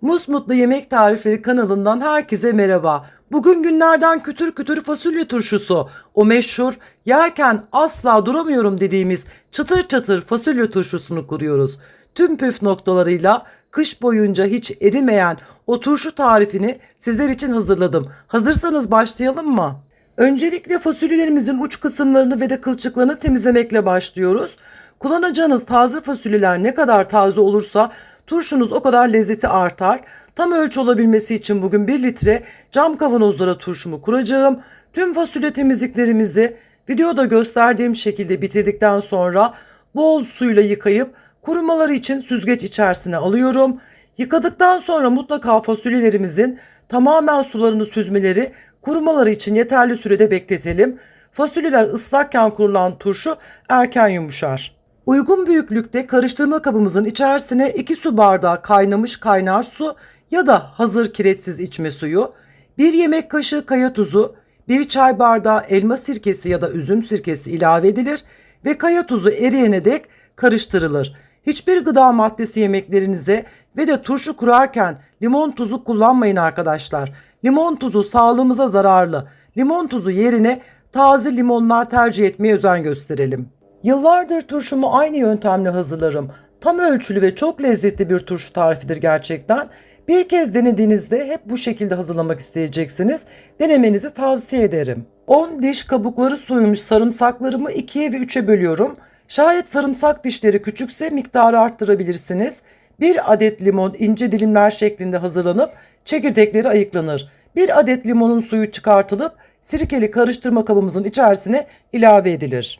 Musmutlu Yemek Tarifleri kanalından herkese merhaba. Bugün günlerden kütür kütür fasulye turşusu. O meşhur yerken asla duramıyorum dediğimiz çıtır çıtır fasulye turşusunu kuruyoruz. Tüm püf noktalarıyla kış boyunca hiç erimeyen o turşu tarifini sizler için hazırladım. Hazırsanız başlayalım mı? Öncelikle fasulyelerimizin uç kısımlarını ve de kılçıklarını temizlemekle başlıyoruz. Kullanacağınız taze fasulyeler ne kadar taze olursa turşunuz o kadar lezzeti artar. Tam ölçü olabilmesi için bugün 1 litre cam kavanozlara turşumu kuracağım. Tüm fasulye temizliklerimizi videoda gösterdiğim şekilde bitirdikten sonra bol suyla yıkayıp kurumaları için süzgeç içerisine alıyorum. Yıkadıktan sonra mutlaka fasulyelerimizin tamamen sularını süzmeleri, kurumaları için yeterli sürede bekletelim. Fasulyeler ıslakken kurulan turşu erken yumuşar. Uygun büyüklükte karıştırma kabımızın içerisine 2 su bardağı kaynamış kaynar su ya da hazır kireçsiz içme suyu, 1 yemek kaşığı kaya tuzu, 1 çay bardağı elma sirkesi ya da üzüm sirkesi ilave edilir ve kaya tuzu eriyene dek karıştırılır. Hiçbir gıda maddesi yemeklerinize ve de turşu kurarken limon tuzu kullanmayın arkadaşlar. Limon tuzu sağlığımıza zararlı. Limon tuzu yerine taze limonlar tercih etmeye özen gösterelim. Yıllardır turşumu aynı yöntemle hazırlarım. Tam ölçülü ve çok lezzetli bir turşu tarifidir gerçekten. Bir kez denediğinizde hep bu şekilde hazırlamak isteyeceksiniz. Denemenizi tavsiye ederim. 10 diş kabukları soyulmuş sarımsaklarımı 2'ye ve 3'e bölüyorum. Şayet sarımsak dişleri küçükse miktarı arttırabilirsiniz. 1 adet limon ince dilimler şeklinde hazırlanıp çekirdekleri ayıklanır. 1 adet limonun suyu çıkartılıp sirkeli karıştırma kabımızın içerisine ilave edilir.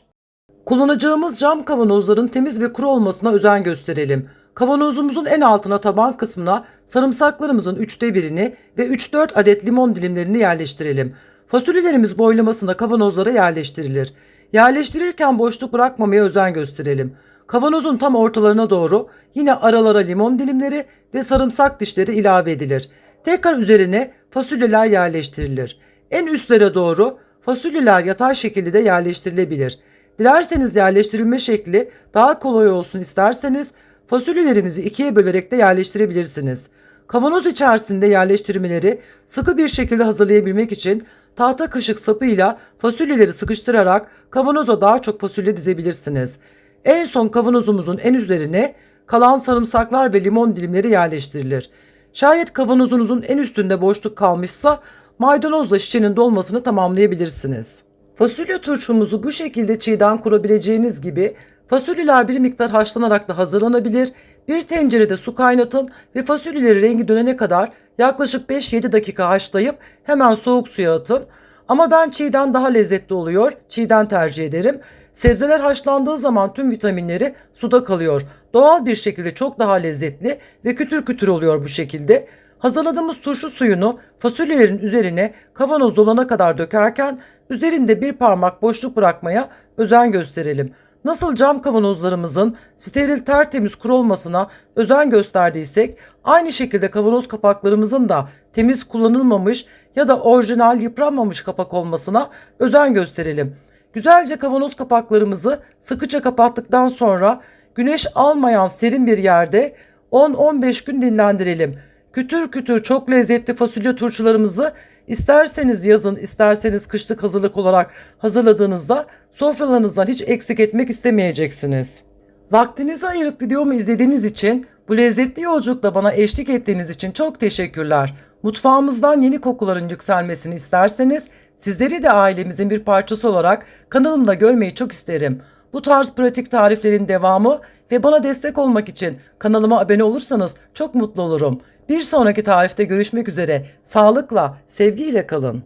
Kullanacağımız cam kavanozların temiz ve kuru olmasına özen gösterelim. Kavanozumuzun en altına taban kısmına sarımsaklarımızın 1/3'ünü ve 3-4 adet limon dilimlerini yerleştirelim. Fasulyelerimiz boylamasına kavanozlara yerleştirilir. Yerleştirirken boşluk bırakmamaya özen gösterelim. Kavanozun tam ortalarına doğru yine aralara limon dilimleri ve sarımsak dişleri ilave edilir. Tekrar üzerine fasulyeler yerleştirilir. En üstlere doğru fasulyeler yatay şekilde de yerleştirilebilir. Dilerseniz yerleştirilme şekli daha kolay olsun isterseniz fasulyelerimizi 2'ye bölerek de yerleştirebilirsiniz. Kavanoz içerisinde yerleştirmeleri sıkı bir şekilde hazırlayabilmek için tahta kaşık sapıyla fasulyeleri sıkıştırarak kavanoza daha çok fasulye dizebilirsiniz. En son kavanozumuzun en üzerine kalan sarımsaklar ve limon dilimleri yerleştirilir. Şayet kavanozunuzun en üstünde boşluk kalmışsa maydanozla şişenin dolmasını tamamlayabilirsiniz. Fasulye turşumuzu bu şekilde çiğden kurabileceğiniz gibi fasulyeler bir miktar haşlanarak da hazırlanabilir. Bir tencerede su kaynatın ve fasulyeleri rengi dönene kadar yaklaşık 5-7 dakika haşlayıp hemen soğuk suya atın. Ama ben çiğden daha lezzetli oluyor. Çiğden tercih ederim. Sebzeler haşlandığı zaman tüm vitaminleri suda kalıyor. Doğal bir şekilde çok daha lezzetli ve kütür kütür oluyor bu şekilde. Hazırladığımız turşu suyunu fasulyelerin üzerine kavanoz dolana kadar dökerken üzerinde bir parmak boşluk bırakmaya özen gösterelim. Nasıl cam kavanozlarımızın steril tertemiz kuru olmasına özen gösterdiysek aynı şekilde kavanoz kapaklarımızın da temiz kullanılmamış ya da orijinal yıpranmamış kapak olmasına özen gösterelim. Güzelce kavanoz kapaklarımızı sıkıca kapattıktan sonra güneş almayan serin bir yerde 10-15 gün dinlendirelim. Kütür kütür çok lezzetli fasulye turşularımızı isterseniz yazın isterseniz kışlık hazırlık olarak hazırladığınızda sofralarınızdan hiç eksik etmek istemeyeceksiniz. Vaktinizi ayırıp videomu izlediğiniz için, bu lezzetli yolculukla bana eşlik ettiğiniz için çok teşekkürler. Mutfağımızdan yeni kokuların yükselmesini isterseniz sizleri de ailemizin bir parçası olarak kanalımda görmeyi çok isterim. Bu tarz pratik tariflerin devamı ve bana destek olmak için kanalıma abone olursanız çok mutlu olurum. Bir sonraki tarifte görüşmek üzere. Sağlıkla, sevgiyle kalın.